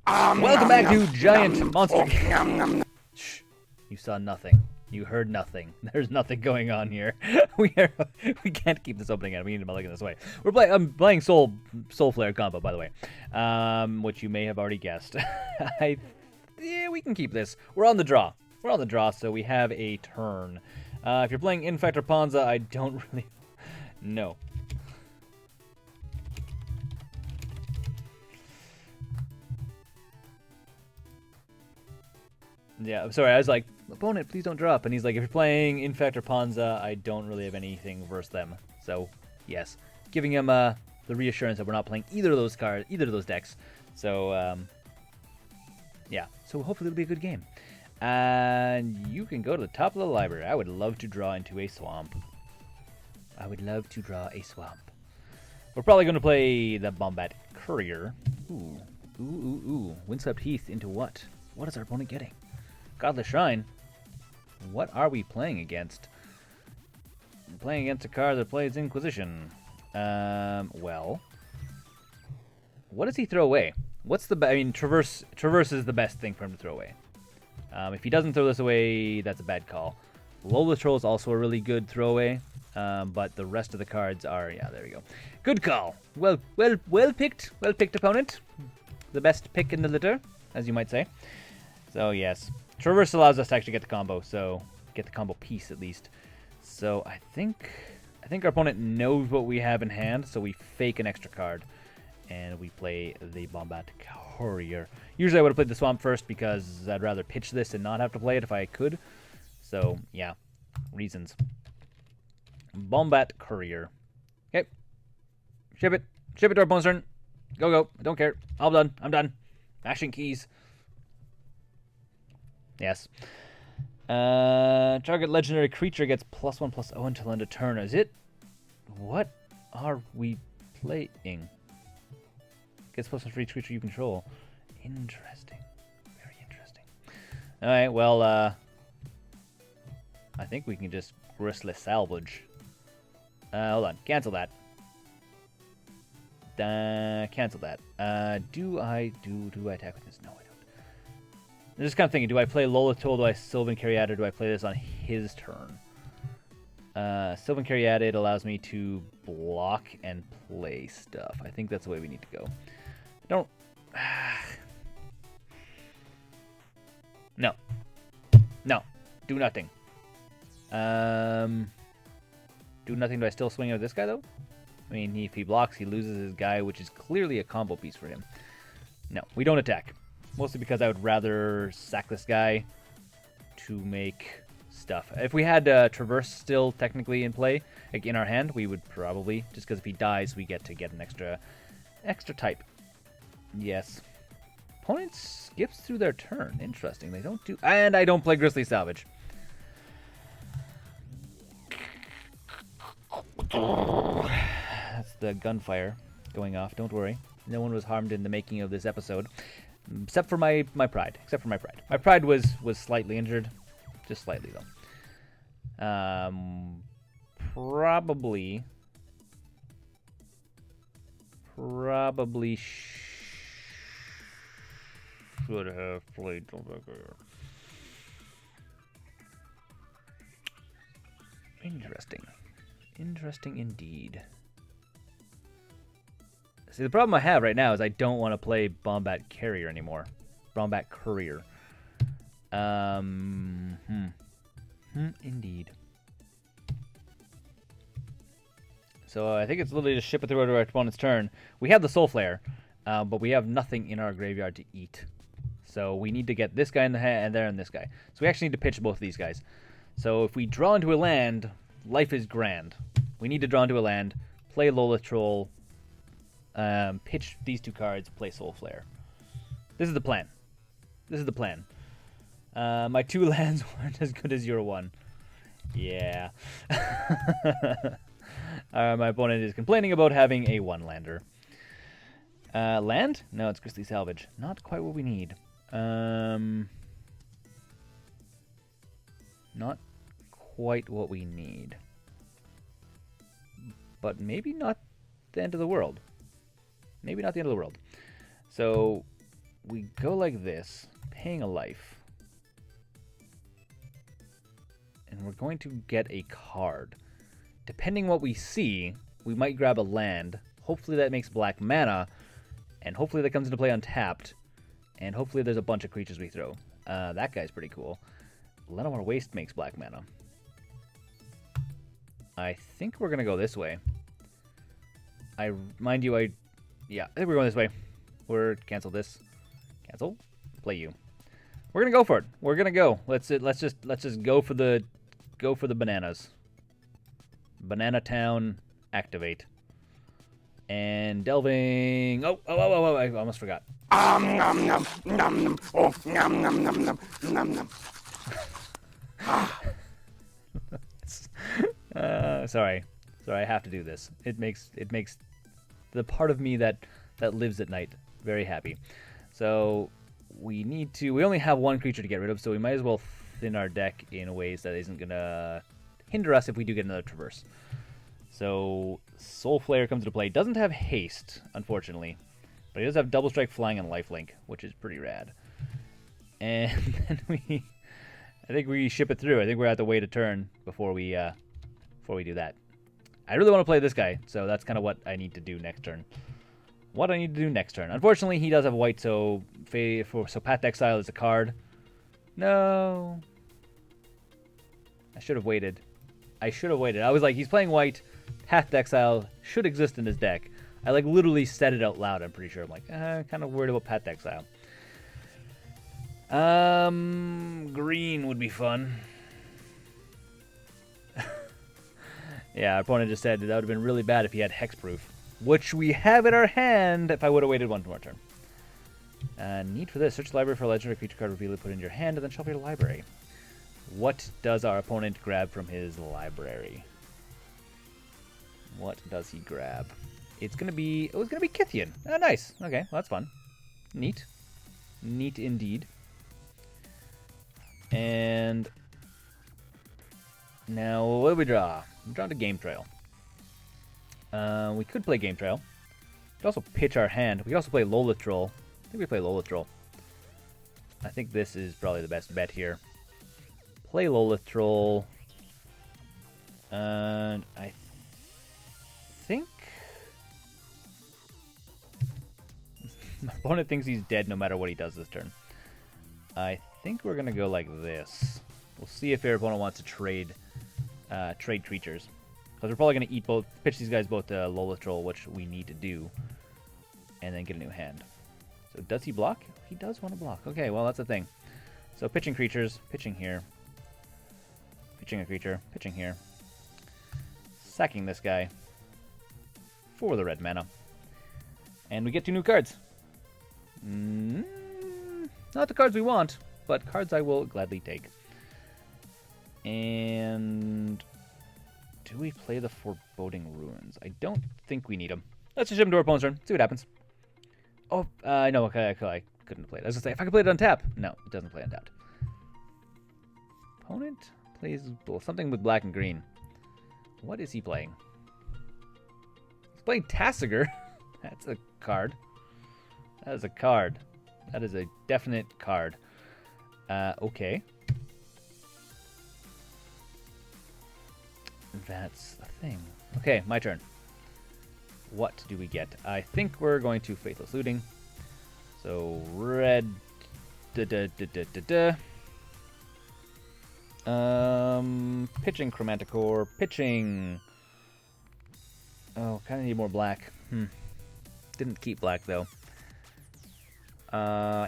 Welcome back to Giant Monster. Shh. You saw nothing. You heard nothing. There's nothing going on here. We can't keep this opening out. We need to mulligan this way. I'm playing Soulflayer Combo, by the way, which you may have already guessed. Yeah, we can keep this. We're on the draw. We're on the draw, so we have a turn. If you're playing Infector Ponza, I don't really know. Yeah, I'm sorry, I was like, opponent, please don't drop. And he's like, if you're playing Infector Ponza, I don't really have anything versus them. So, yes. Giving him the reassurance that we're not playing either of those cards, either of those decks. So, yeah. So hopefully it'll be a good game. And you can go to the top of the library. I would love to draw into a swamp. I would love to draw a swamp. We're probably going to play the Bomat Courier. Ooh. Ooh, ooh, ooh. Windswept Heath into what? What is our opponent getting? Godless Shrine. What are we playing against? We're playing against a card that plays Inquisition. Well. What does he throw away? What's the... I mean, Traverse is the best thing for him to throw away. If he doesn't throw this away, that's a bad call. Lotleth Troll is also a really good throwaway, but the rest of the cards are... Yeah, there we go. Good call. Well picked. Well picked, opponent. The best pick in the litter, as you might say. So, yes. Traverse allows us to actually get the combo, so... Get the combo piece, at least. So, I think our opponent knows what we have in hand, so we fake an extra card. And we play the Bomat Courier. Usually I would have played the Swamp first because I'd rather pitch this and not have to play it if I could. So, yeah. Reasons. Bomat Courier. Okay. Ship it. Ship it to our opponent's turn. Go, go. I don't care. I'm done. I'm done. Mashing keys. Yes. Target legendary creature gets +1/+0 until end of turn. Is it? What are we playing? Gets +1 for each creature you control. Interesting. Very interesting. Alright, well, I think we can just Grisly Salvage. Hold on. Cancel that. Cancel that. Do I attack with this? No, I don't. I'm just kind of thinking, do I play Lotleth Troll, do I Sylvan Caryatid, or do I play this on his turn? Sylvan Caryatid allows me to block and play stuff. I think that's the way we need to go. Don't... No. No. Do nothing. Do nothing. Do I still swing at this guy, though? I mean, if he blocks, he loses his guy, which is clearly a combo piece for him. No, we don't attack. Mostly because I would rather sack this guy to make stuff. If we had Traverse still technically in play, like in our hand, we would probably, just because if he dies, we get to get an extra type. Yes. Opponent skips through their turn. Interesting. They don't do... And I don't play Grisly Salvage. That's the gunfire going off. Don't worry. No one was harmed in the making of this episode. Except for my pride. Except for my pride. My pride was slightly injured. Just slightly, though. Probably should have played Traverse. Interesting. Interesting indeed. See, the problem I have right now is I don't want to play Bomat Courier anymore. Bomat Courier. Indeed. So I think it's literally just ship it through to our opponent's turn. We have the Soulflayer, but we have nothing in our graveyard to eat. So we need to get this guy in the hand and there and this guy. So we actually need to pitch both of these guys. So if we draw into a land, life is grand. We need to draw into a land, play Lotleth Troll, pitch these two cards, play Soulflayer. This is the plan. This is the plan. My two lands weren't as good as your one. Yeah. My opponent is complaining about having a one-lander. Land? No, it's Grisly Salvage. Not quite what we need. Not quite what we need. But maybe not the end of the world. Maybe not the end of the world. So we go like this, paying a life. And we're going to get a card. Depending what we see, we might grab a land. Hopefully that makes black mana. And hopefully that comes into play untapped. And hopefully there's a bunch of creatures we throw. That guy's pretty cool. Llanowar Wastes makes black mana. I think we're going to go this way. Mind you, yeah, I think we're going this way. Cancel this. Cancel. Play you. We're gonna go for it. We're gonna go. Let's just go for the bananas. Banana Town, activate. And delving. Oh! I almost forgot. Sorry, I have to do this. It makes the part of me that lives at night very happy. So we only have one creature to get rid of, so we might as well thin our deck in ways that isn't gonna hinder us if we do get another Traverse. So Soulflayer comes into play. Doesn't have haste, unfortunately, but he does have double strike, flying, and lifelink, which is pretty rad. And then I think we ship it through. I think we're at to wait a turn before we do that. I really want to play this guy, so that's kind of what I need to do next turn. Unfortunately, he does have white, so Path to Exile is a card. No. I should have waited. I was like, he's playing white. Path to Exile should exist in his deck. I literally said it out loud, I'm pretty sure. I'm like, kind of worried about Path to Exile. Green would be fun. Yeah, our opponent just said that would have been really bad if he had Hexproof, which we have in our hand if I would have waited one more turn. Need for this. Search the library for a legendary creature card, reveal it, put it in your hand, and then shuffle your library. What does our opponent grab from his library? What does he grab? It's gonna be Kythian. Oh, nice. Okay, well, that's fun. Neat indeed. And now what do we draw? I'm drawing to Game Trail. We could play Game Trail. We could also pitch our hand. We could also play Lotleth Troll. I think we play Lotleth Troll. I think this is probably the best bet here. Play Lotleth Troll. And I think my opponent thinks he's dead no matter what he does this turn. I think we're gonna go like this. We'll see if our opponent wants to trade creatures, because we're probably gonna pitch these guys both to Lotleth Troll, which we need to do, and then get a new hand. So does he block? He does want to block. Okay, well, that's the thing. So pitching creatures, pitching here, pitching a creature, pitching here, sacking this guy for the red mana, and we get 2 new cards. Not the cards we want, but cards I will gladly take. And do we play the Foreboding Ruins? I don't think we need them. Let's just ship them to our opponent's turn. See what happens. Oh, no, okay, I couldn't play it. I was going to say, if I could play it on tap. No, it doesn't play on tap. Opponent plays something with black and green. What is he playing? He's playing Tasigur. That's a card. That is a card. That is a definite card. Okay. That's the thing. Okay, my turn. What do we get? I think we're going to Faithless Looting. So, red. Pitching Chromanticore. Pitching. Oh, kind of need more black. Didn't keep black, though.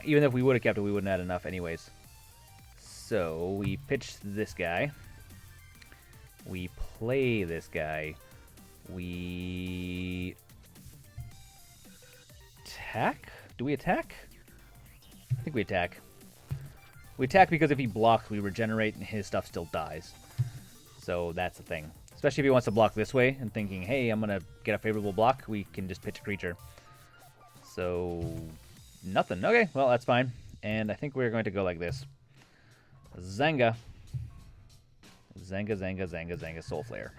Even if we would have kept it, we wouldn't have had enough anyways. So, we pitch this guy. We play this guy. We attack? Do we attack? I think we attack. We attack because if he blocks, we regenerate and his stuff still dies. So that's the thing. Especially if he wants to block this way and thinking, hey, I'm going to get a favorable block, we can just pitch a creature. So, nothing. Okay, well, that's fine. And I think we're going to go like this. Zanga. Zanga, Soulflayer.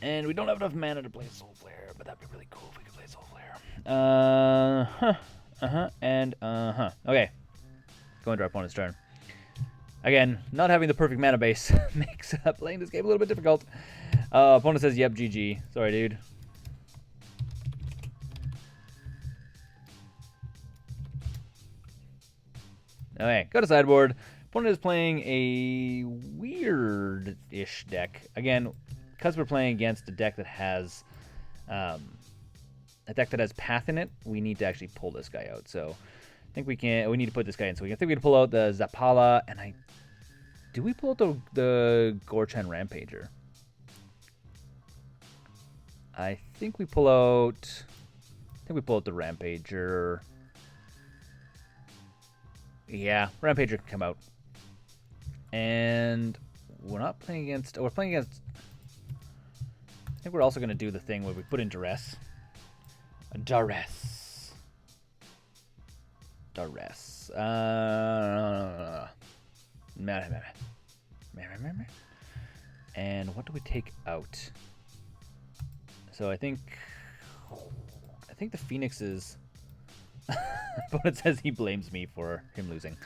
And we don't have enough mana to play Soulflayer, but that'd be really cool if we could play Soulflayer. and Okay. Going to our opponent's turn. Again, not having the perfect mana base makes playing this game a little bit difficult. Opponent says, yep, GG. Sorry, dude. Okay, go to sideboard. Opponent is playing a weird-ish deck. Again, because we're playing against a deck that has Path in it, we need to actually pull this guy out. So I think we need to put this guy in. So I think we can pull out the Zetalpa, and do we pull out the Ghor-Clan Rampager? I think we pull out the Rampager. Yeah, Rampager can come out. And we're not playing against... Oh, we're playing against... I think we're also going to do the thing where we put in Duress. Duress. And what do we take out? So I think the Phoenix is... Opponent says he blames me for him losing,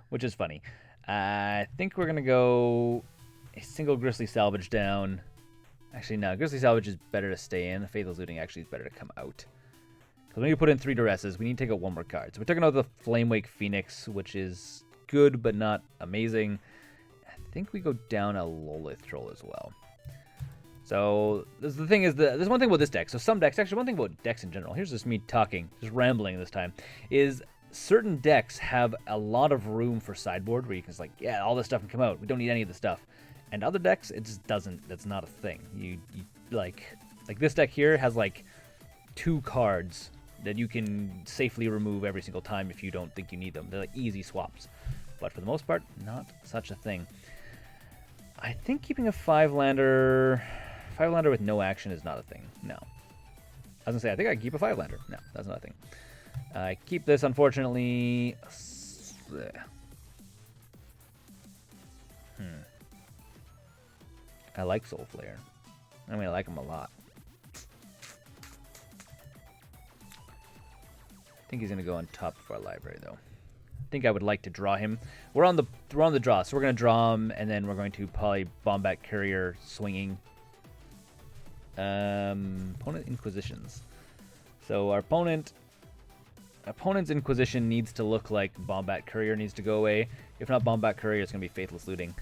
which is funny. I think we're going to go a single Grisly Salvage down. Actually, no. Grisly Salvage is better to stay in. Faithless Looting actually is better to come out. Because we need to put in 3 Duresses. We need to take out 1 more card. So we're taking out the Flamewake Phoenix, which is good but not amazing. I think we go down a Lotleth Troll as well. So the thing is, there's one thing about this deck. So some decks, actually one thing about decks in general, here's just me talking, just rambling this time, is certain decks have a lot of room for sideboard where you can just like, yeah, all this stuff can come out. We don't need any of the stuff. And other decks, it just doesn't. That's not a thing. You like this deck here has like 2 cards that you can safely remove every single time if you don't think you need them. They're like easy swaps. But for the most part, not such a thing. I think keeping a 5-lander with no action is not a thing. No. I was going to say, I think I can keep a 5-lander. No, that's not a thing. I keep this, unfortunately. I like Soulflayer. I mean, I like him a lot. I think he's going to go on top of our library, though. I think I would like to draw him. We're on the draw, so we're going to draw him, and then we're going to probably Bomat Courier swinging. Opponent Inquisitions. So our opponent's Inquisition needs to look like Bomat Courier needs to go away. If not Bomat Courier, it's going to be Faithless Looting.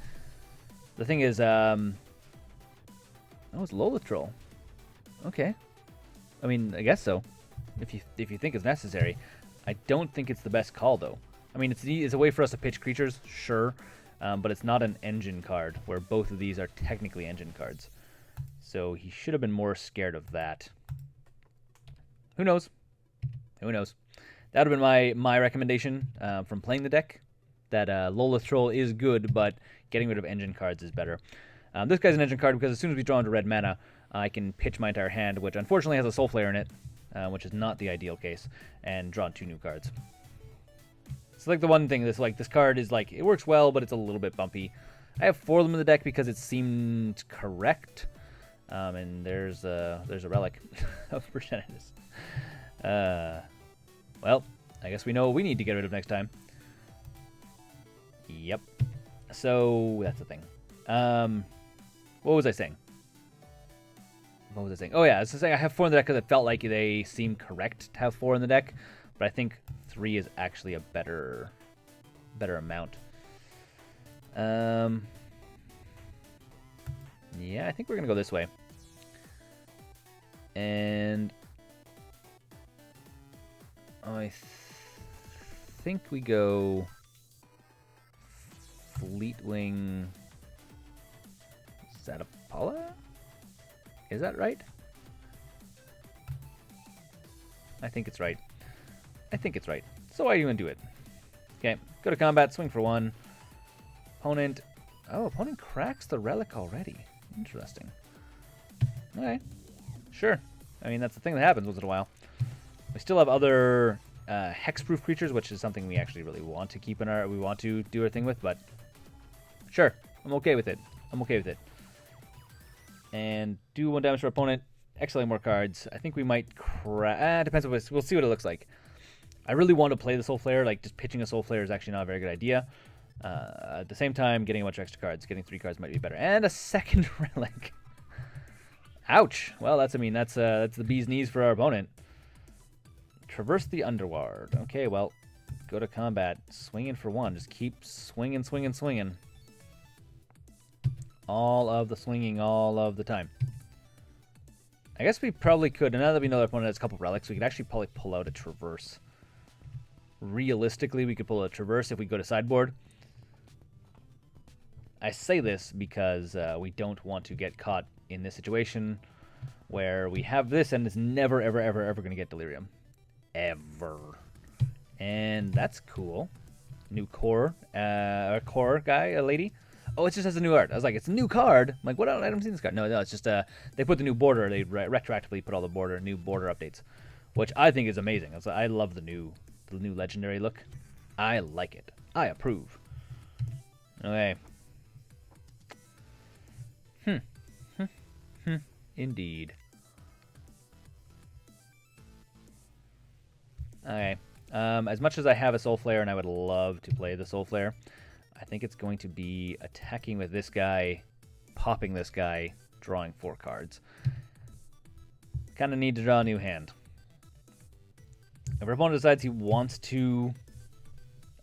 The thing is, oh, it's Lotleth Troll. Okay. I mean, I guess so. If you think it's necessary. I don't think it's the best call, though. I mean, it's a way for us to pitch creatures, sure. But it's not an engine card, where both of these are technically engine cards. So he should have been more scared of that. Who knows? Who knows? That would have been my recommendation from playing the deck. That Lotleth Troll is good, but getting rid of engine cards is better. This guy's an engine card because as soon as we draw into red mana, I can pitch my entire hand, which unfortunately has a Soulflayer in it, which is not the ideal case, and draw 2 new cards. It's like the one thing that's like, this card is like, it works well, but it's a little bit bumpy. I have 4 of them in the deck because it seemed correct. And there's a Relic of percentages. Well, I guess we know what we need to get rid of next time. Yep. So, that's the thing. What was I saying? Oh yeah, I was saying I have 4 in the deck because it felt like they seemed correct to have 4 in the deck. But I think 3 is actually a better amount. Yeah, I think we're going to go this way. And I think we go Fleetwing Zetalpa? Is that right? I think it's right. So why are you going to do it? Okay, go to combat, swing for 1. Opponent cracks the Relic already. Interesting. Okay. Sure. I mean, that's the thing that happens once in a while. We still have other hexproof creatures, which is something we actually really want to keep in we want to do our thing with, but sure. I'm okay with it. And do 1 damage to our opponent. Exile more cards. I think we might depends on we'll see what it looks like. I really want to play the Soulflayer. Like, just pitching a Soulflayer is actually not a very good idea. At the same time, getting a bunch of extra cards, getting 3 cards might be better. And a second Relic. Ouch. Well, that's the bee's knees for our opponent. Traverse the Ulvenwald. Okay, well, go to combat. Swinging for 1. Just keep swinging, swinging, swinging. All of the swinging, all of the time. I guess we probably could, and now that we know our opponent has a couple relics, we could actually probably pull out a Traverse. Realistically, we could pull a Traverse if we go to sideboard. I say this because we don't want to get caught in this situation where we have this and it's never, ever, ever, ever going to get Delirium. Ever. And that's cool. New core. A core guy, a lady. Oh, it just has a new art. I was like, it's a new card. I'm like, what? I don't see this card. No, it's just they put the new border. They retroactively put all the new border updates, which I think is amazing. I love the new legendary look. I like it. I approve. Okay. Indeed. Okay. As much as I have a Soulflayer and I would love to play the Soulflayer, I think it's going to be attacking with this guy, popping this guy, drawing 4 cards. Kind of need to draw a new hand. If our opponent decides he wants to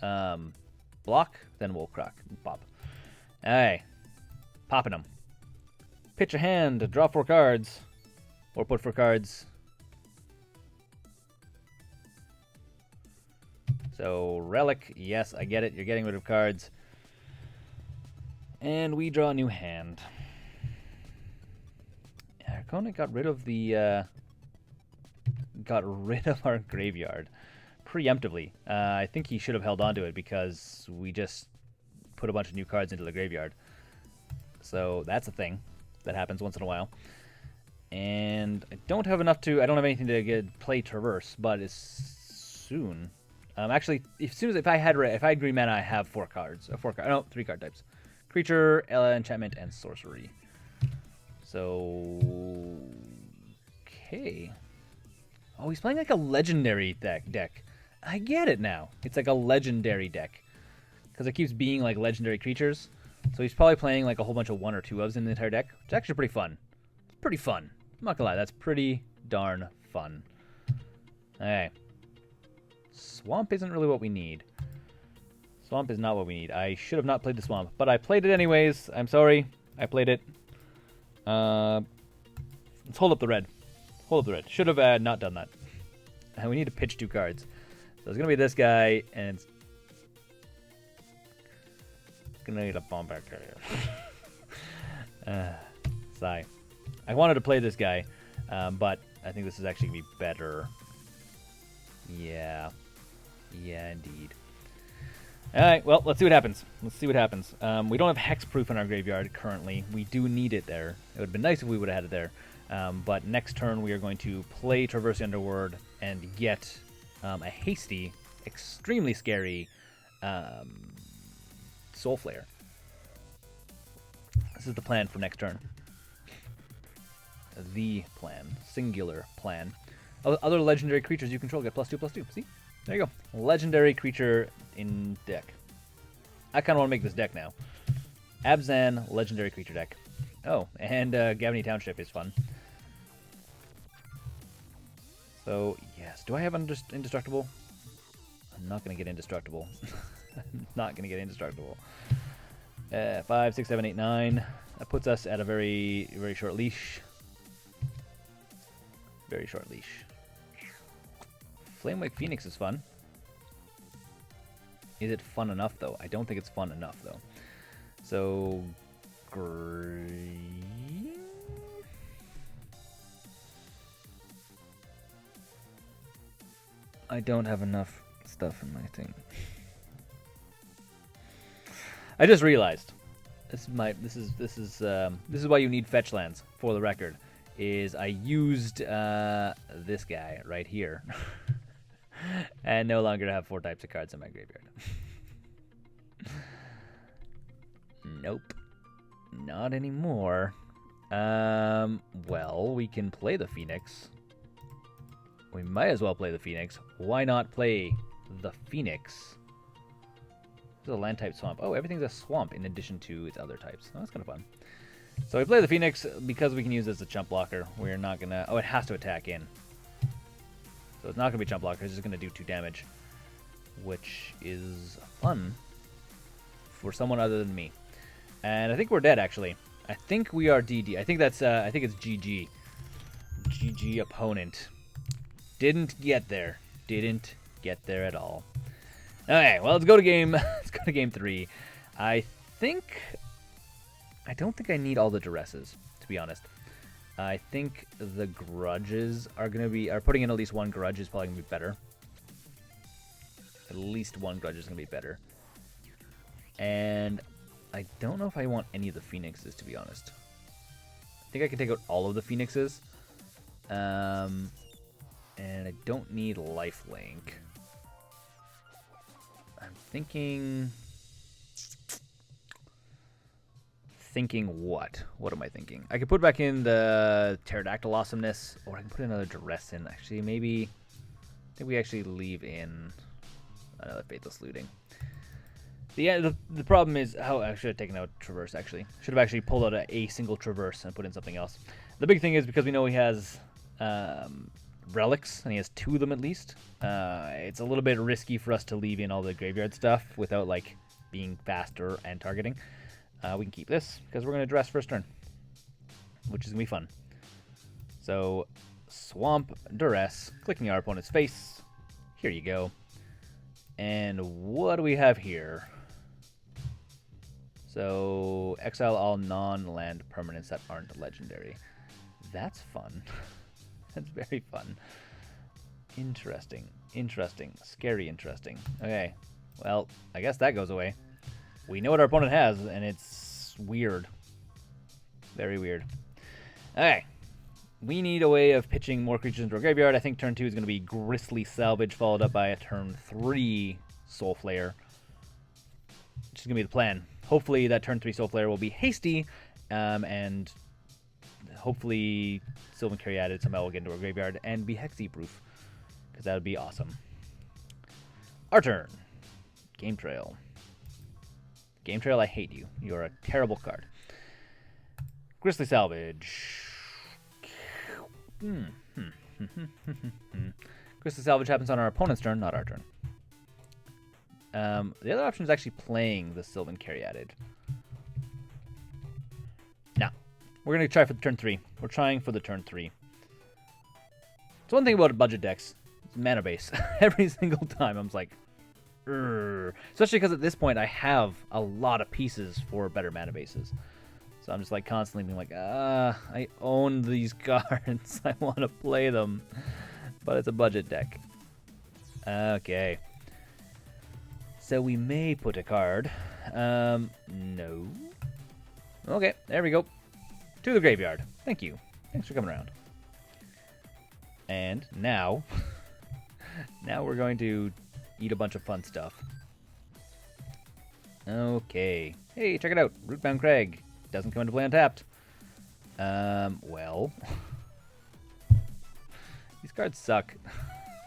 block, then we'll crack. Pop. Alright. Popping him. Pitch a hand to draw 4 cards. Or put 4 cards. So, Relic, yes, I get it. You're getting rid of cards. And we draw a new hand. Our opponent got rid of the... got rid of our graveyard. Preemptively. I think he should have held on to it because we just put a bunch of new cards into the graveyard. So, that's a thing that happens once in a while. And I don't have enough to... I don't have anything to play Traverse, but it's soon... actually, if I had green mana, I have 4 cards. 3 card types: creature, enchantment, and sorcery. So, okay. Oh, he's playing like a legendary deck. I get it now. It's like a legendary deck because it keeps being like legendary creatures. So he's probably playing like a whole bunch of 1 or 2 ofs in the entire deck. It's actually pretty fun. It's pretty fun. I'm not gonna lie, that's pretty darn fun. Alright. Swamp isn't really what we need. Swamp is not what we need. I should have not played the swamp, but I played it anyways. I'm sorry. I played it. Let's hold up the red. Hold up the red. Should have not done that. And we need to pitch 2 cards. So it's going to be this guy, and it's going to need a Bomat Courier. Sigh. I wanted to play this guy, but I think this is actually going to be better. Yeah. Yeah, indeed. Alright, well, let's see what happens. We don't have Hexproof in our graveyard currently. We do need it there. It would have been nice if we would have had it there. But next turn we are going to play Traverse the Ulvenwald and get a hasty, extremely scary Soulflayer. This is the plan for next turn. The plan. Singular plan. Other legendary creatures you control get +2/+2. See? There you go. Legendary creature in deck. I kind of want to make this deck now. Abzan, legendary creature deck. Oh, and Gavany Township is fun. So, yes. Do I have Indestructible? I'm not going to get Indestructible. I'm not going to get Indestructible. 5, 6, 7, 8, 9. That puts us at a very, very short leash. Very short leash. Flamewake Phoenix is fun. Is it fun enough, though? I don't think it's fun enough, though. So, green. I don't have enough stuff in my thing. I just realized this is why you need fetch lands, for the record. Is I used this guy right here. And no longer have 4 types of cards in my graveyard. Nope. Not anymore. Well, we can play the Phoenix. we might as well play the Phoenix. Why not play the Phoenix? This is a land type swamp. Oh, everything's a swamp in addition to its other types. Oh, that's kind of fun. So we play the Phoenix because we can use it as a chump blocker. We're not going to... Oh, it has to attack in. So it's not going to be chump blocker. It's just going to do 2 damage. Which is fun for someone other than me. And I think we're dead, actually. I think we are DD. I think that's... I think it's GG. GG opponent. Didn't get there. Didn't get there at all. Okay, well, let's go to game... let's go to game 3. I don't think I need all the duresses, to be honest. I think the grudges are going to be... putting in at least 1 grudge is probably going to be better. At least 1 grudge is going to be better. And I don't know if I want any of the phoenixes, to be honest. I think I can take out all of the phoenixes. And I don't need lifelink. I'm thinking... what? What am I thinking? I could put back in the Pterodactyl Awesomeness, or I can put another Duress in. Actually, maybe... I think we actually leave in another Faithless Looting. The problem is how I should have taken out Traverse, actually. Should have actually pulled out a single Traverse and put in something else. The big thing is because we know he has relics, and he has 2 of them at least. It's a little bit risky for us to leave in all the graveyard stuff without like being faster and targeting. We can keep this because we're going to dress first turn, which is going to be fun. So, Swamp, Duress, clicking our opponent's face. Here you go. And what do we have here? So, exile all non-land permanents that aren't legendary. That's fun. That's very fun. Interesting. Interesting. Scary interesting. Okay. Well, I guess that goes away. We know what our opponent has, and it's weird. Very weird. Okay. We need a way of pitching more creatures into our graveyard. I think turn 2 is going to be Grisly Salvage, followed up by a turn 3 Soulflayer. Which is going to be the plan. Hopefully that turn 3 Soulflayer will be hasty, and hopefully Sylvan Caryatid somehow will get into our graveyard and be Hexy-proof, because that would be awesome. Our turn. Game Trail. Game Trail, I hate you. You're a terrible card. Grisly Salvage. Grisly Salvage happens on our opponent's turn, not our turn. The other option is actually playing the Sylvan Caryatid. Now, we're going to try for the turn 3. We're trying for the turn 3. It's one thing about budget decks. It's mana base. Every single time I'm just like... Especially because at this point I have a lot of pieces for better mana bases. So I'm just like constantly being like, I own these cards. I want to play them. But it's a budget deck. Okay. So we may put a card. No. Okay, there we go. To the graveyard. Thank you. Thanks for coming around. And now... now we're going to... eat a bunch of fun stuff. Okay. Hey, check it out. Rootbound Crag. Doesn't come into play untapped. Well. These cards suck.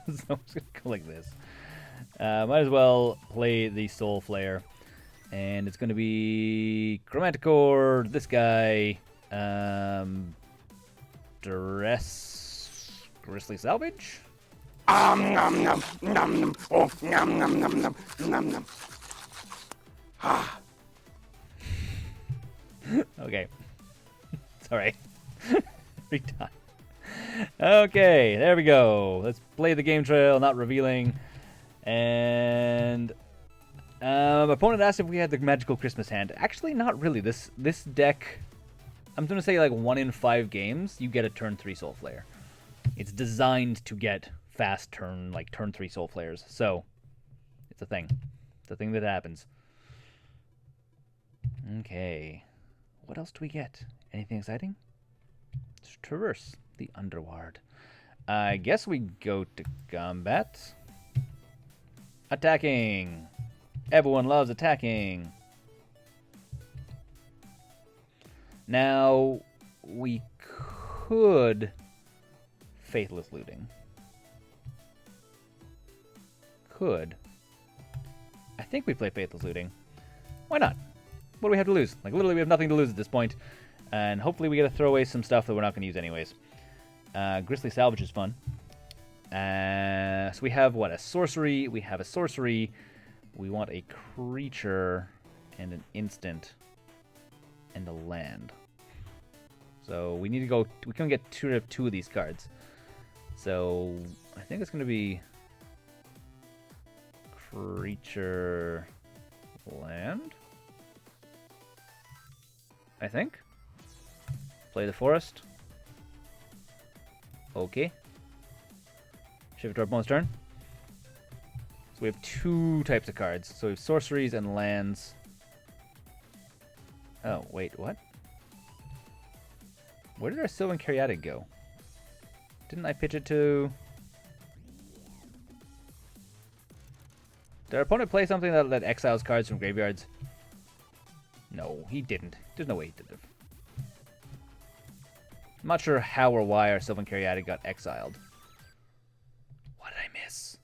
So I'm just going to go like this. Might as well play the Soulflayer. And it's going to be Chromanticore, this guy, Duress, Grisly Salvage. Nom nom nom nom. Oh, nom nom nom nom nom nom. Ah. Okay. It's alright. Every time. Okay, there we go. Let's play the game trail, not revealing. And opponent asked if we had the magical Christmas hand. Actually, not really. This deck, I'm going to say like 1 in 5 games, you get a turn 3 Soulflayer. It's designed to get fast turn 3 Soulflayers. So, it's a thing. It's a thing that happens. Okay. What else do we get? Anything exciting? Traverse the Ulvenwald. I guess we go to combat. Attacking. Everyone loves attacking. Now, we could Faithless Looting. could. I think we play Faithless Looting. Why not? What do we have to lose? Like, literally, we have nothing to lose at this point. And hopefully we get to throw away some stuff that we're not going to use anyways. Grisly Salvage is fun. So we have, what, a sorcery. We have a sorcery. We want a creature and an instant and a land. So we need to go... We can get two of these cards. So I think it's going to be... Creature... Land? I think. Play the forest. Okay. Shift it to our opponent's turn. So we have two types of cards. So we have sorceries and lands. Oh, wait, what? Where did our Sylvan Caryatid go? Didn't I pitch it to... Did our opponent play something that exiles cards from graveyards? No, he didn't. There's no way he did it. I'm not sure how or why our Sylvan Caryatid got exiled. What did I miss?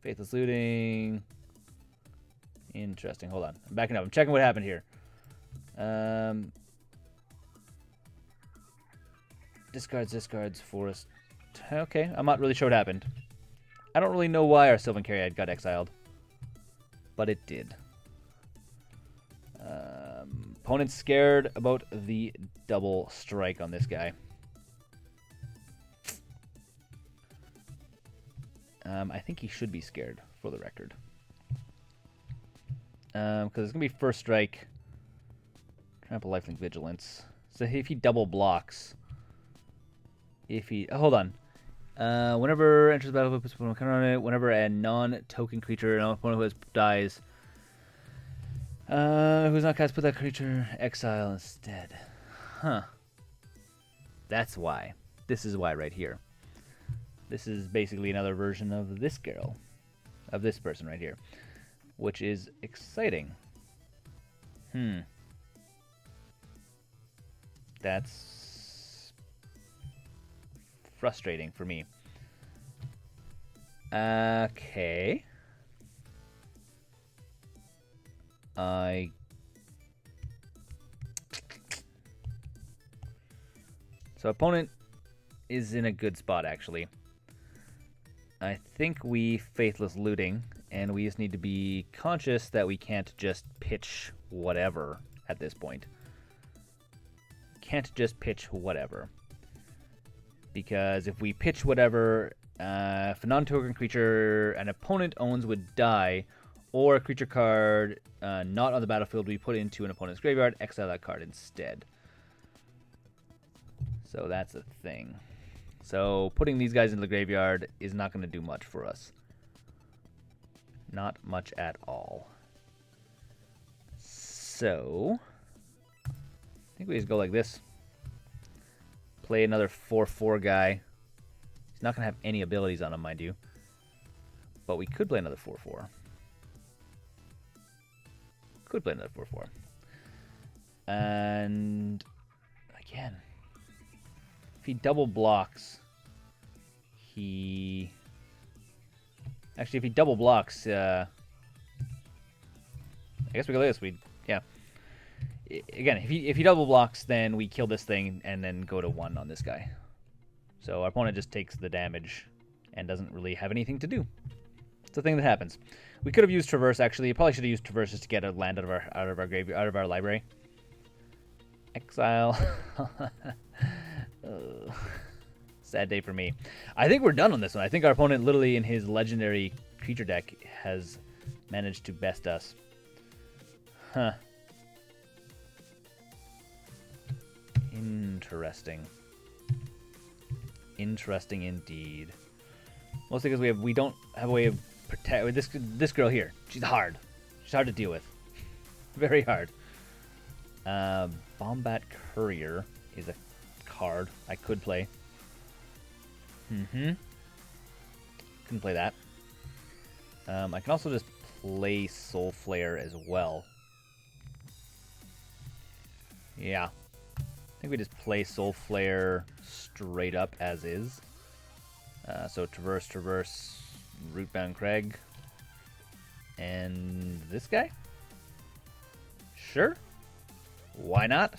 Faithless Looting. Interesting. Hold on. I'm backing up. I'm checking what happened here. Discards, forest. Okay, I'm not really sure what happened. I don't really know why our Sylvan Caryatid got exiled. But it did. Opponent's scared about the double strike on this guy. I think he should be scared, for the record. Because it's going to be first strike. Trample, lifelink, vigilance. So if he double blocks... If he... hold on. Whenever enters the battlefield, puts one counter on it. Whenever a non-token creature, an opponent who dies... who's not cast, put that creature exile instead. Huh. That's why. This is why right here. This is basically another version of this girl. Of this person right here. Which is exciting. That's frustrating for me. Okay. So opponent is in a good spot, actually. I think we Faithless Looting, and we just need to be conscious that we can't just pitch whatever at this point. Can't just pitch whatever. Because if we pitch whatever, if a non-token creature an opponent owns would die, or a creature card not on the battlefield we put into an opponent's graveyard, exile that card instead. So that's a thing. So putting these guys into the graveyard is not going to do much for us. Not much at all. So I think we just go like this. Play another 4/4 guy. He's not going to have any abilities on him, mind you. But we could play another 4/4. Could play another 4/4. And again, if he double blocks, he... Actually, if he double blocks, I guess we go like this. Yeah. Again, if he double blocks, then we kill this thing and then go to 1 on this guy. So our opponent just takes the damage and doesn't really have anything to do. It's a thing that happens. We could have used Traverse, actually. Probably should have used Traverse just to get a land out of our graveyard, out of our library. Exile. Sad day for me. I think we're done on this one. I think our opponent, literally in his legendary creature deck, has managed to best us. Huh. Interesting. Interesting indeed. Mostly because we don't have a way of protect this girl here. She's hard. She's hard to deal with. Very hard. Bomat Courier is a card I could play. Couldn't play that. I can also just play Soulflayer as well. Yeah. I think we just play Soulflayer straight up as is. So Traverse, Rootbound Crag. And this guy? Sure. Why not?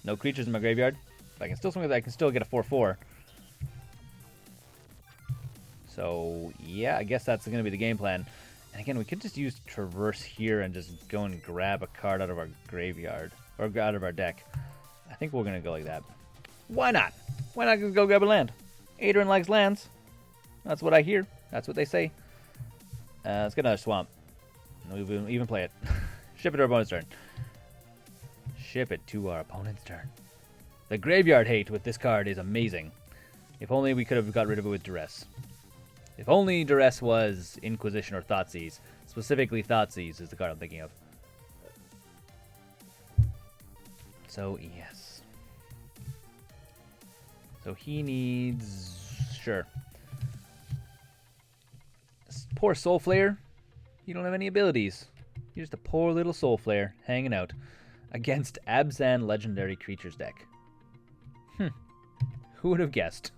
No creatures in my graveyard. If I can still swing with that, I can still get a 4/4. So, yeah, I guess that's going to be the game plan. And again, we could just use Traverse here and just go and grab a card out of our graveyard. Or out of our deck. I think we're going to go like that. Why not? Why not just go grab a land? Adrian likes lands. That's what I hear. That's what they say. Let's get another swamp. We'll even play it. Ship it to our opponent's turn. Ship it to our opponent's turn. The graveyard hate with this card is amazing. If only we could have got rid of it with Duress. If only Duress was Inquisition or Thoughtseize. Specifically Thoughtseize is the card I'm thinking of. So, yes. So he needs... Sure. Poor Soulflayer. You don't have any abilities. You're just a poor little Soulflayer hanging out against Abzan Legendary Creatures deck. Who would have guessed?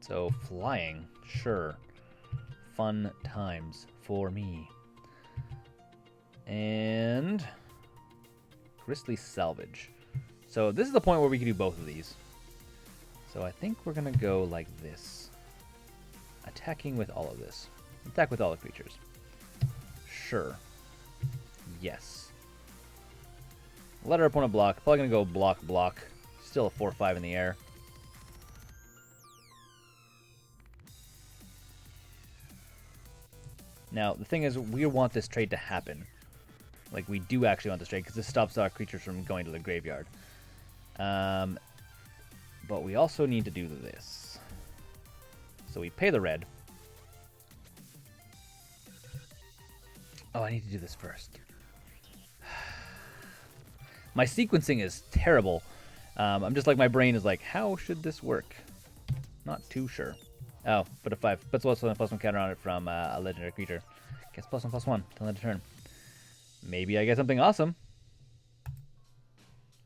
So, flying. Sure. Fun times for me. And... Grisly Salvage. So, this is the point where we can do both of these. So, I think we're going to go like this. Attacking with all of this. Attack with all the creatures. Sure. Yes. Let our opponent block. Probably going to go block. Still a 4/5 in the air. Now, the thing is, we want this trade to happen. Like, we do actually want this trade, because this stops our creatures from going to the graveyard. But we also need to do this. So we pay the red. Oh, I need to do this first. My sequencing is terrible. I'm just like, my brain is like, how should this work? Not too sure. Oh, but a 5. Puts also a +1 counter on it from a legendary creature. Gets +1/+1 till end of turn. Maybe I get something awesome.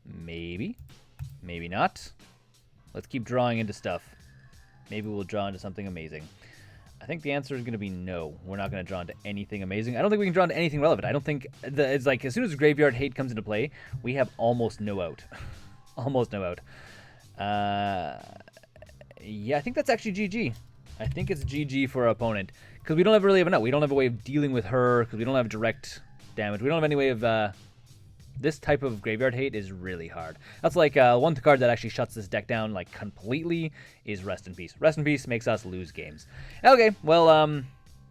Maybe. Maybe not. Let's keep drawing into stuff. Maybe we'll draw into something amazing. I think the answer is going to be no. We're not going to draw into anything amazing. I don't think we can draw into anything relevant. I don't think... it's like, as soon as Graveyard Hate comes into play, we have almost no out. Almost no out. Yeah, I think that's actually GG. I think it's GG for our opponent. Because we don't really have an out. We don't have a way of dealing with her. Because we don't have direct damage. We don't have any way of... this type of Graveyard Hate is really hard. That's like one card that actually shuts this deck down like completely is Rest in Peace. Rest in Peace makes us lose games. Okay, well,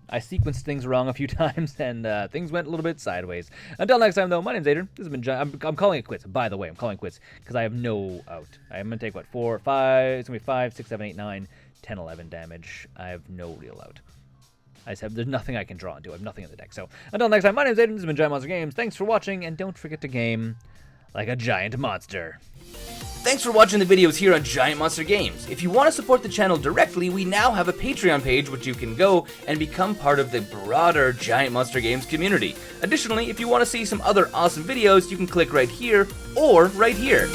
I sequenced things wrong a few times and things went a little bit sideways. Until next time, though, my name's Adrian. This has been John. I'm calling it quits. By the way, I'm calling it quits because I have no out. I'm going to take, what, 4, 5, it's going to be 5, 6, 7, 8, 9, 10, 11 damage. I have no real out. I just have, there's nothing I can draw into. I have nothing in the deck. So, until next time, my name's Aiden. This has been Giant Monster Games. Thanks for watching, and don't forget to game like a giant monster. Thanks for watching the videos here on Giant Monster Games. If you want to support the channel directly, we now have a Patreon page which you can go and become part of the broader Giant Monster Games community. Additionally, if you want to see some other awesome videos, you can click right here or right here.